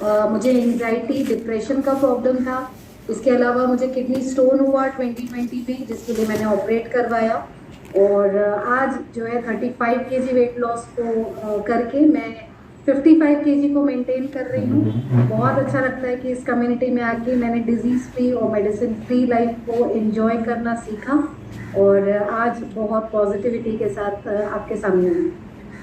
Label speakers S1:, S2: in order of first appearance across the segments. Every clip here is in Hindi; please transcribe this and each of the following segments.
S1: मुझे एंजाइटी डिप्रेशन का प्रॉब्लम था। इसके अलावा मुझे किडनी स्टोन हुआ 2020 में, जिसके लिए मैंने ऑपरेट करवाया। और आज जो है 35 केजी वेट लॉस को करके मैं 55 केजी को मेंटेन कर रही हूँ। बहुत अच्छा लगता है कि इस कम्युनिटी में आके मैंने डिजीज फ्री और मेडिसिन फ्री लाइफ को एंजॉय करना सीखा, और आज बहुत पॉजिटिविटी के साथ आपके सामने हूँ।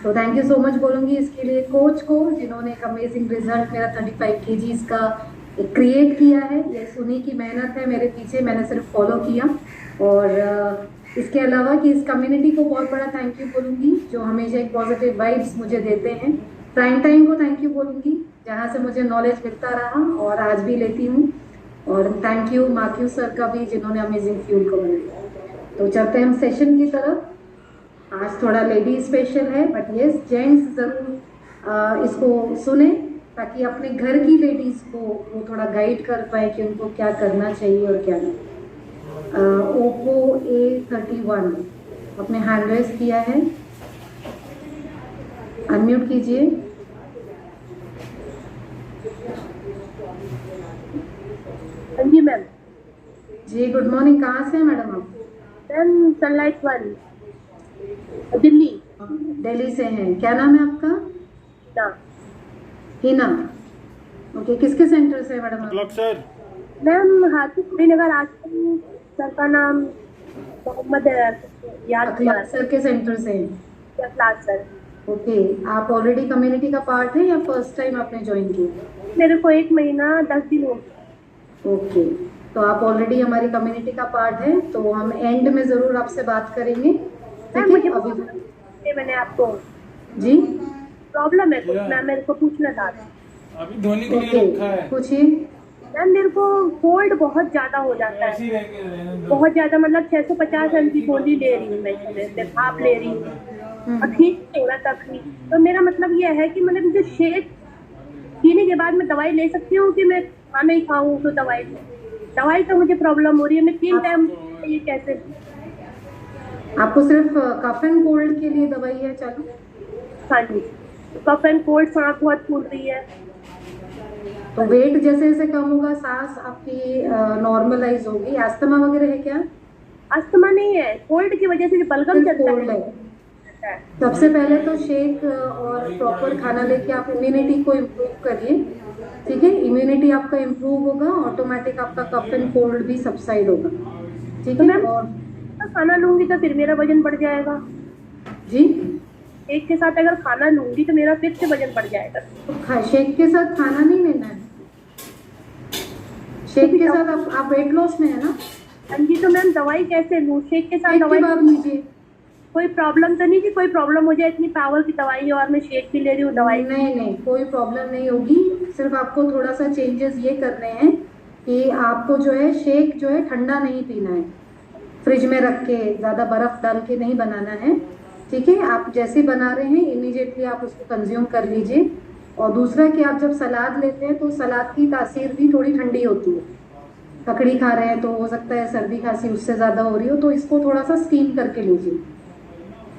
S1: तो थैंक यू सो मच बोलूँगी इसके लिए कोच को, जिन्होंने एक अमेजिंग रिजल्ट मेरा 35 केजीज का क्रिएट किया है। ये उन्हीं की मेहनत है मेरे पीछे, मैंने सिर्फ फॉलो किया। और इसके अलावा कि इस कम्युनिटी को बहुत बड़ा थैंक यू बोलूँगी, जो हमेशा एक पॉजिटिव वाइब्स मुझे देते हैं। प्राइम टाइम को थैंक यू बोलूँगी, जहाँ से मुझे नॉलेज मिलता रहा और आज भी लेती हूँ। और थैंक यू माक्यू सर का भी, जिन्होंने अमेजिंग फ्यूल को बनाया। तो चलते हैं हम सेशन की तरफ। आज थोड़ा लेडीज स्पेशल है, बट यस जेंट्स ज़रूर इसको सुने, ताकि अपने घर की लेडीज़ को वो थोड़ा गाइड कर पाए कि उनको क्या करना चाहिए और क्या नहीं। ओप्पो A31 अपने हैंड रेस किया है, अनम्यूट कीजिए।
S2: हाँ जी मैम।
S1: जी गुड मॉर्निंग, कहाँ से हैं मैडम आप?
S2: Ma'am sunlight one, Delhi.
S1: Delhi से हैं, क्या नाम है आपका?
S2: ना
S1: हिना। ओके, किसके सेंटर से है मैडम आप?
S3: सर
S2: मैम हाथी नगर आजकल सर का नाम मोहम्मद याद
S1: अखलाक सर के सेंटर से हैं।
S2: Class sir.
S1: ओके, आप ऑलरेडी कम्युनिटी का पार्ट है या फर्स्ट टाइम आपने ज्वाइन किया?
S2: मेरे को 1 महीना 10 दिन हो गए।
S1: ओके, तो आप ऑलरेडी हमारी कम्युनिटी का पार्ट है, तो हम एंड में ज़रूर आपसे बात करेंगे। ठीक है,
S2: अभी मैंने आपको
S1: जी
S2: प्रॉब्लम है कुछ मैम, मेरे को पूछना था।
S3: अभी धोनी के लिए रखा है।
S1: पूछिए
S2: मैम। मेरे को कोल्ड बहुत ज्यादा हो जाता है, बहुत ज्यादा, मतलब 650 ml की गोली ले रही हूँ मैं, भाप ले रही हूँ और ठीक नहीं हो रहा तक नहीं। तो मेरा मतलब ये है कि मतलब मुझे शेक पीने के बाद मैं दवाई ले सकती हूँ कि मैं खाना ही खाऊं? तो दवाई तो मुझे प्रॉब्लम हो रही है, मैं 3 टाइम ये कैसे?
S1: आपको सिर्फ कफ एंड कोल्ड के लिए दवाई है चालू?
S2: हाँ जी, कफ एंड कोल्ड, सांस बहुत फूल रही है।
S1: तो वेट जैसे जैसे कम होगा सांस आपकी नॉर्मलाइज होगी। अस्थमा वगैरह है क्या?
S2: अस्थमा नहीं है, कोल्ड की वजह से जो बलगम चलता
S1: कोल्ड है। सबसे पहले तो शेक और प्रॉपर खाना लेके आप इम्यूनिटी को इम्प्रूव करिए। ठीक है, इम्यूनिटी आपका इम्प्रूव होगा, ऑटोमेटिक आपका कफ एंड कोल्ड भी सबसाइड होगा। ठीक है, और
S2: खाना लूंगी तो फिर मेरा वजन बढ़ जाएगा
S1: जी?
S2: एक के साथ अगर खाना लूंगी तो मेरा फिर से वजन बढ़ जाएगा।
S1: तो शेक के साथ खाना नहीं लेना है, शेक के साथ आप वेट लॉस में है ना?
S2: हाँ जी, तो मैम दवाई कैसे लूँ? शेक के साथ
S1: शेक
S2: दवाई
S1: के बाद लीजिए।
S2: कोई प्रॉब्लम तो नहीं कि कोई प्रॉब्लम हो जाए? इतनी पावर की दवाई है और मैं शेक भी ले रही हूँ दवाई।
S1: नहीं नहीं, कोई प्रॉब्लम नहीं होगी। सिर्फ आपको थोड़ा सा चेंजेस ये करने हैं कि आपको जो है शेक जो है ठंडा नहीं पीना है, फ्रिज में रख के ज़्यादा बर्फ़ डाल के नहीं बनाना है। ठीक है, आप जैसे बना रहे हैं इमीडिएटली आप उसको कंज्यूम कर लीजिए। और दूसरा कि आप जब सलाद लेते हैं तो सलाद की तासीर भी थोड़ी ठंडी होती है। ककड़ी खा रहे हैं तो हो सकता है सर्दी खांसी उससे ज़्यादा हो रही हो, तो इसको थोड़ा सा स्टीम करके लीजिए।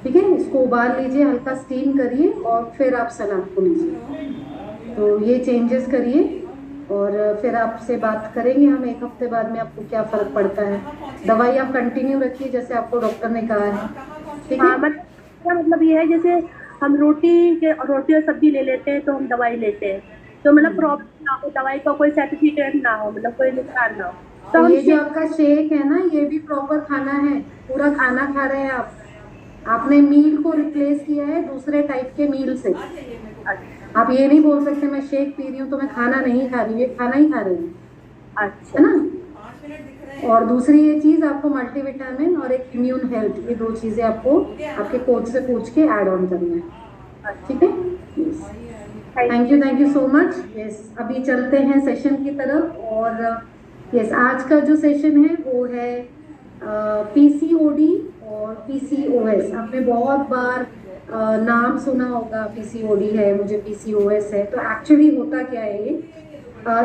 S1: ठीक है, इसको उबाल लीजिए, हल्का स्टीम करिए और फिर आप सलाद को लीजिए। तो ये चेंजेस करिए और फिर आपसे बात करेंगे हम 1 हफ्ते बाद में आपको क्या फ़र्क पड़ता है। दवाई आप कंटिन्यू रखिए जैसे आपको डॉक्टर ने कहा है। ठीक है,
S2: मतलब ये है जैसे हम रोटी और सब्जी ले लेते हैं तो हम दवाई लेते हैं, तो मतलब प्रॉब्लम ना हो, दवाई का कोई सर्टिफिकेट ना हो, मतलब कोई नुकसान ना हो।
S1: तो ये जो आपका शेक है ना, ये भी प्रॉपर खाना है, पूरा खाना खा रहे हैं आप। आपने मील को रिप्लेस किया है दूसरे टाइप के मील से। आप ये नहीं बोल सकते मैं शेक पी रही हूँ तो मैं खाना नहीं खा रही हूँ, ये खाना ही खा रही हूँ।
S2: अच्छा,
S1: है ना? और दूसरी ये चीज़ आपको मल्टीविटामिन और एक इम्यून हेल्थ, ये 2 चीज़ें आपको आपके कोच से पूछ के ऐड ऑन करना है। ठीक है, thank you so much. Yes, अभी चलते हैं सेशन की तरफ। और यस, आज का जो सेशन है वो है पीसीओडी और पीसीओएस। आपने बहुत बार नाम सुना होगा, पीसीओडी है, मुझे पीसीओएस है। तो एक्चुअली होता क्या है ये?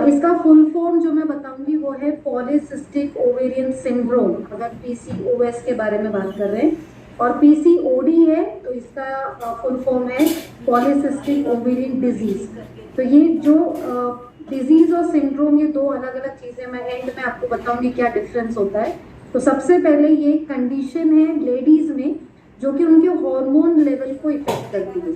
S1: इसका फुल फॉर्म जो मैं बताऊंगी वो है पॉलीसिस्टिक ओवेरियन सिंड्रोम, अगर पीसीओएस के बारे में बात कर रहे हैं। और पीसीओडी है तो इसका फुल फॉर्म है पॉलीसिस्टिक ओवेरियन डिजीज। तो ये जो डिजीज और सिंड्रोम ये दो अलग अलग चीजें, मैं एंड में आपको बताऊंगी क्या डिफरेंस होता है। तो सबसे पहले ये कंडीशन है लेडीज में जो कि उनके हार्मोन लेवल को इफेक्ट करती है।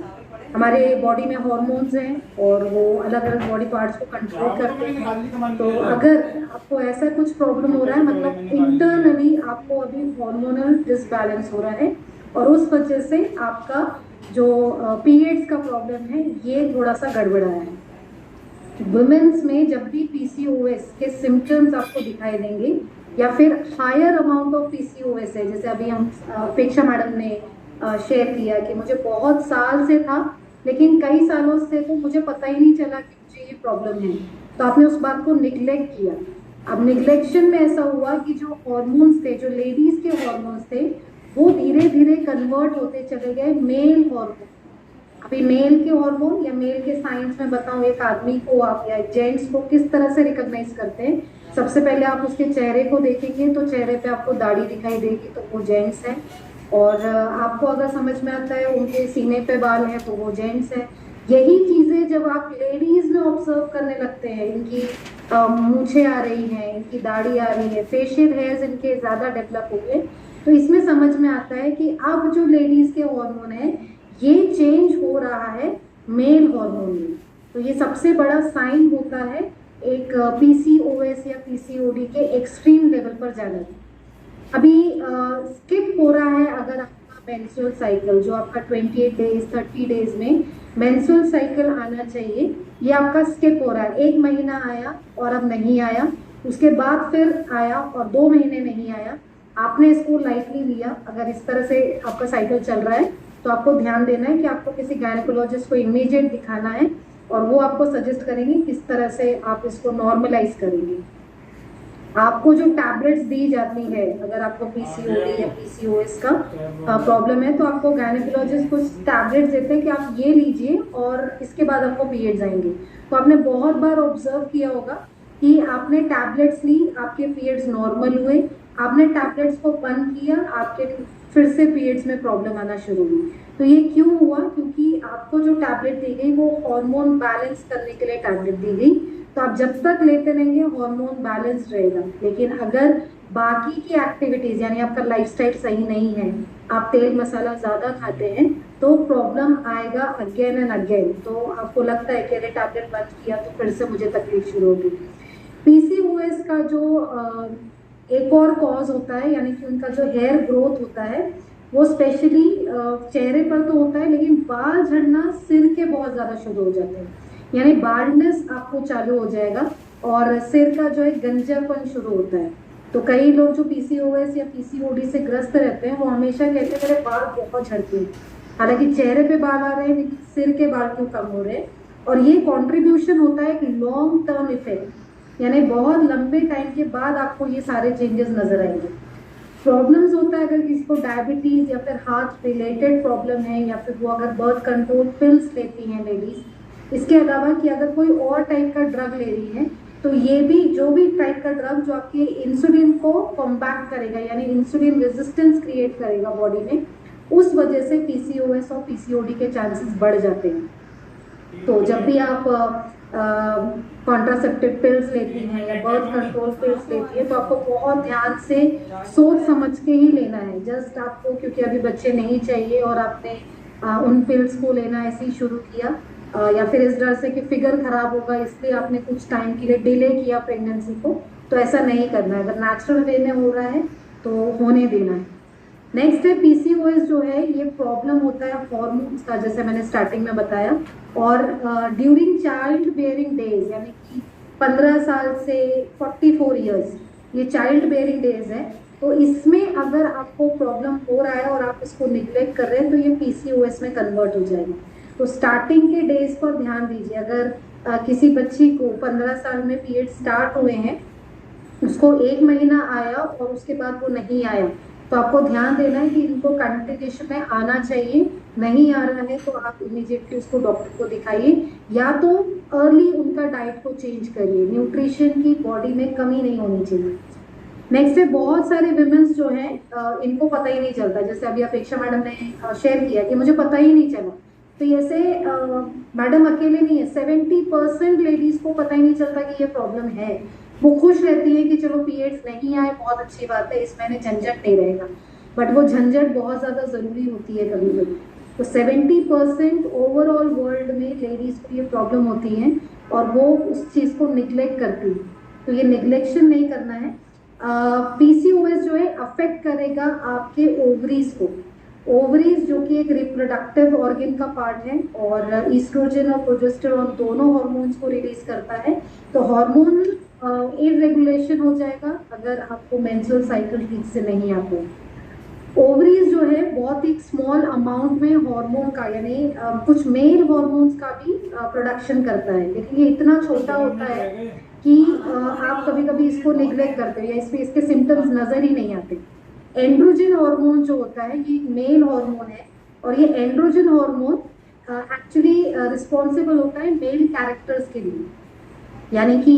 S1: हमारे बॉडी में हार्मोन्स हैं और वो अलग अलग बॉडी पार्ट्स को कंट्रोल करते हैं। तो अगर आपको ऐसा कुछ प्रॉब्लम हो रहा है, मतलब इंटरनली आपको अभी हार्मोनल डिसबैलेंस हो रहा है और उस वजह से आपका जो पीरियड्स का प्रॉब्लम है ये थोड़ा सा गड़बड़ाया है। वुमेन्स में जब भी पीसीओएस के सिम्टम्स आपको दिखाई देंगे या फिर हायर अमाउंट ऑफ पीसीओएस है, जैसे अभी हम अपेक्षा मैडम ने शेयर किया कि मुझे बहुत साल से था लेकिन कई सालों से तो मुझे पता ही नहीं चला कि मुझे ये प्रॉब्लम है, तो आपने उस बात को निग्लेक्ट किया। अब निग्लेक्शन में ऐसा हुआ कि जो हॉर्मोन्स थे, जो लेडीज के हॉर्मोन्स थे, वो धीरे धीरे कन्वर्ट होते चले गए मेल हॉर्मोन। अभी मेल के हार्मोन या मेल के साइंस में बताऊं, एक आदमी को आप या जेंट्स को किस तरह से रिकॉग्नाइज करते हैं। सबसे पहले आप उसके चेहरे को देखेंगे तो चेहरे पे आपको दाढ़ी दिखाई देगी तो वो जेंट्स है, और आपको अगर समझ में आता है उनके सीने पे बाल है तो वो जेंट्स है। यही चीजें जब आप लेडीज में ऑब्जर्व करने लगते हैं, इनकी मूछें आ रही हैं, इनकी दाढ़ी आ रही है, फेशियल हेयर्स इनके ज्यादा डेवलप हो गए, तो इसमें समझ में आता है कि अब जो लेडीज के हार्मोन है ये चेंज हो रहा है मेल हार्मोन में। तो ये सबसे बड़ा साइन होता है एक पीसीओएस या पीसीओडी के एक्सट्रीम लेवल पर जाने का। अभी स्किप हो रहा है अगर आपका मेंस्ट्रुअल साइकिल, जो आपका 28 डेज 30 डेज में मेंस्ट्रुअल साइकिल आना चाहिए, ये आपका स्किप हो रहा है। 1 महीना आया और अब नहीं आया, उसके बाद फिर आया और 2 महीने नहीं आया, आपने इसको लाइटली लिया। अगर इस तरह से आपका साइकिल चल रहा है तो आपको ध्यान देना है कि आपको किसी गायनेकोलॉजिस्ट को इमीडिएट दिखाना है और वो आपको सजेस्ट करेंगे किस तरह से आप इसको नॉर्मलाइज करेंगे। आपको जो टैबलेट्स दी जाती है, अगर आपको पीसीओडी या पीसीओएस का प्रॉब्लम है तो आपको गायनेकोलॉजिस्ट कुछ टैबलेट्स देते हैं कि आप ये लीजिए और इसके बाद आपको पीरियड्स आएंगे। तो आपने बहुत बार ऑब्जर्व किया होगा कि आपने टैबलेट्स ली, आपके पीरियड्स नॉर्मल हुए, आपने टैबलेट्स को बंद किया, आपके फिर से पीरियड्स में प्रॉब्लम आना शुरू हुई। तो ये क्यों हुआ? क्योंकि आपको जो टैबलेट दी गई वो हार्मोन बैलेंस करने के लिए टैबलेट दी गई। तो आप जब तक लेते रहेंगे हार्मोन बैलेंस रहेगा, लेकिन अगर बाकी की एक्टिविटीज यानी आपका लाइफस्टाइल सही नहीं है, आप तेल मसाला ज़्यादा खाते हैं, तो प्रॉब्लम आएगा अगेन एंड अगेन। तो आपको लगता है कि अरे टैबलेट बंद किया तो फिर से मुझे तकलीफ शुरू होगी। पीसीओएस का जो एक और कॉज होता है, यानी कि उनका जो हेयर ग्रोथ होता है वो स्पेशली चेहरे पर तो होता है, लेकिन बाल झड़ना सिर के बहुत ज़्यादा शुरू हो जाते हैं, यानी बाल्डनेस आपको चालू हो जाएगा और सिर का जो एक गंजापन शुरू होता है। तो कई लोग जो पीसीओएस या पीसीओडी से ग्रस्त रहते हैं वो हमेशा कहते हैं मेरे बाल बहुत झड़ते हैं, हालांकि चेहरे पे बाल आ रहे हैं लेकिन सिर के बाल क्यों कम हो रहे हैं। और ये कॉन्ट्रीब्यूशन होता है एक लॉन्ग टर्म इफेक्ट, यानी बहुत लंबे टाइम के बाद आपको ये सारे चेंजेस नजर आएंगे। प्रॉब्लम्स होता है अगर किसी को डायबिटीज या फिर हार्ट रिलेटेड प्रॉब्लम है, या फिर वो अगर बर्थ कंट्रोल पिल्स लेती हैं लेडीज, इसके अलावा कि अगर कोई और टाइप का ड्रग ले रही है, तो ये भी जो भी टाइप का ड्रग जो आपके इंसुलिन को कॉम्बैक्ट करेगा, यानी इंसुलिन रेजिस्टेंस क्रिएट करेगा बॉडी में, उस वजह से पीसीओएस और पीसीओडी के चांसेस बढ़ जाते हैं। तो जब भी आप कॉन्ट्रासेप्टिव पिल्स लेती हैं या बर्थ कंट्रोल पिल्स लेती है तो आपको बहुत ध्यान से सोच समझ के ही लेना है। जस्ट आपको क्योंकि अभी बच्चे नहीं चाहिए और आपने उन पिल्स को लेना ऐसे ही शुरू किया, या फिर इस डर से कि फिगर खराब होगा इसलिए आपने कुछ टाइम के लिए डिले किया प्रेगनेंसी को, तो ऐसा नहीं करना है। अगर नेचुरल वे में हो रहा है तो होने देना है। नेक्स्ट है पीसीओएस जो है ये प्रॉब्लम होता है हॉर्मोन्स का, जैसे मैंने स्टार्टिंग में बताया, और ड्यूरिंग चाइल्ड बेयरिंग डेज, यानी कि 15 साल से 44 इयर्स ये चाइल्ड बेयरिंग डेज है। तो इसमें अगर आपको प्रॉब्लम हो रहा है और आप इसको निग्लेक्ट कर रहे हैं तो ये पीसीओएस में कन्वर्ट हो जाएगा। तो स्टार्टिंग के डेज पर ध्यान दीजिए। अगर किसी बच्ची को 15 साल में पीरियड स्टार्ट हुए हैं, उसको 1 महीना आया और उसके बाद वो नहीं आया, तो आपको ध्यान देना है कि इनको कंटिन्यूएशन में आना चाहिए। नहीं आ रहा है तो आप इमीडिएटली उसको डॉक्टर को दिखाइए, या तो अर्ली उनका डाइट को चेंज करिए। न्यूट्रिशन की बॉडी में कमी नहीं होनी चाहिए। नेक्स्ट है बहुत सारे विमेंस जो हैं इनको पता ही नहीं चलता, जैसे अभी अपेक्षा मैडम ने शेयर किया कि मुझे पता ही नहीं चला तो ऐसे मैडम अकेले नहीं है, 70% लेडीज को पता ही नहीं चलता कि ये प्रॉब्लम है। वो खुश रहती है कि चलो पीरियड्स नहीं आए, बहुत अच्छी बात है, इसमें झंझट नहीं रहेगा, बट वो झंझट बहुत ज़्यादा ज़रूरी होती है कभी कभी। तो 70% ओवरऑल वर्ल्ड में लेडीज को ये प्रॉब्लम होती है और वो उस चीज़ को निग्लेक्ट करती है। तो ये निग्लेक्शन नहीं करना है। पीसीओएस जो है अफेक्ट करेगा आपके ओवरीज को। ओवरीज जो कि एक रिप्रोडक्टिव ऑर्गन का पार्ट है और ईस्ट्रोजन और प्रोजेस्टेरॉन दोनों हार्मोन्स को रिलीज करता है। तो हार्मोन इरेगुलेशन हो जाएगा अगर आपको मेंस्ट्रुअल साइकिल ठीक से नहीं आता है। ओवरीज जो है बहुत ही स्मॉल अमाउंट में हार्मोन का यानी कुछ मेल हार्मोन्स का भी प्रोडक्शन करता है, लेकिन ये इतना छोटा होता है कि आप कभी कभी इसको निग्लेक्ट करते हो या इसमें इसके सिम्टम्स नजर ही नहीं आते। एंड्रोजन हार्मोन जो होता है ये मेल हार्मोन है और ये एंड्रोजन हार्मोन एक्चुअली रिस्पॉन्सिबल होता है मेल कैरेक्टर्स के लिए, यानी कि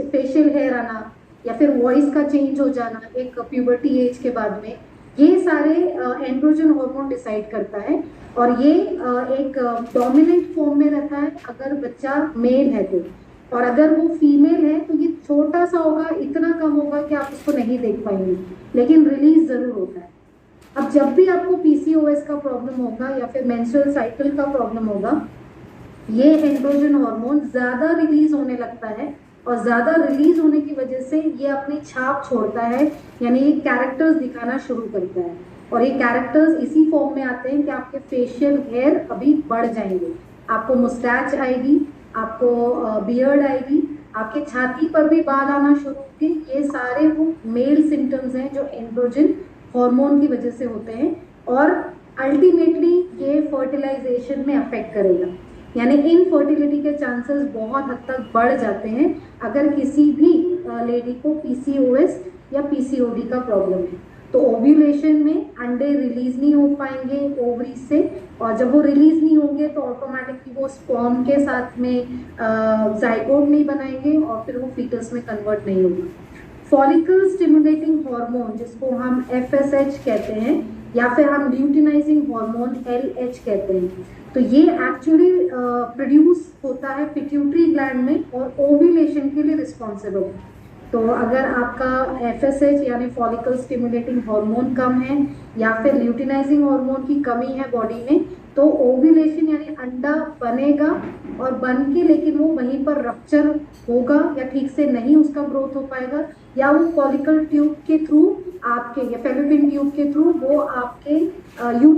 S1: फेशियल हेयर आना या फिर वॉइस का चेंज हो जाना एक प्यूबर्टी एज के बाद में, ये सारे एंड्रोजन हार्मोन डिसाइड करता है। और ये एक डोमिनेंट फॉर्म में रहता है अगर बच्चा मेल है तो, और अगर वो फीमेल है तो ये छोटा सा होगा, इतना कम होगा कि आप उसको नहीं देख पाएंगे, लेकिन रिलीज जरूर होता है। अब जब भी आपको पीसीओएस का प्रॉब्लम होगा या फिर मेंस्ट्रुअल साइकिल का प्रॉब्लम होगा, ये एंड्रोजन हार्मोन ज्यादा रिलीज होने लगता है और ज्यादा रिलीज होने की वजह से ये अपनी छाप छोड़ता है, यानी ये कैरेक्टर्स दिखाना शुरू करता है। और ये कैरेक्टर्स इसी फॉर्म में आते हैं कि आपके फेशियल हेयर अभी बढ़ जाएंगे, आपको मुस्टैच आएगी, आपको बियर्ड आएगी, आपके छाती पर भी बाल आना शुरू होंगे। ये सारे वो मेल सिम्टम्स हैं जो एंड्रोजन हार्मोन की वजह से होते हैं और अल्टीमेटली ये फर्टिलाइजेशन में अफेक्ट करेगा, यानी इनफर्टिलिटी के चांसेस बहुत हद तक बढ़ जाते हैं अगर किसी भी लेडी को पीसीओएस या पीसीओडी का प्रॉब्लम है। तो ओव्यूलेशन में अंडे रिलीज नहीं हो पाएंगे ओवरीज से, और जब वो रिलीज नहीं होंगे तो ऑटोमेटिकली वो स्पर्म के साथ में जाइगोट नहीं बनाएंगे और फिर वो फीटस में कन्वर्ट नहीं होंगे। फॉलिकल स्टिमुलेटिंग हार्मोन जिसको हम एफएसएच कहते हैं या फिर हम ल्यूटिनाइजिंग हार्मोन एलएच कहते हैं, तो ये एक्चुअली प्रोड्यूस होता है पिट्यूटरी ग्लैंड में और ओव्यूलेशन के लिए रिस्पॉन्सिबल है। तो अगर आपका एफएसएच यानी फॉलिकल स्टिमुलेटिंग हार्मोन कम है या फिर ल्यूटिनाइजिंग हार्मोन की कमी है बॉडी में, तो ओव्यूलेशन यानी अंडा बनेगा और बन के लेकिन वो वहीं पर रप्चर होगा या ठीक से नहीं उसका ग्रोथ हो पाएगा, या वो फॉलिकल ट्यूब के थ्रू आपके या फेलोपियन ट्यूब के थ्रू वो आपके यूटेरस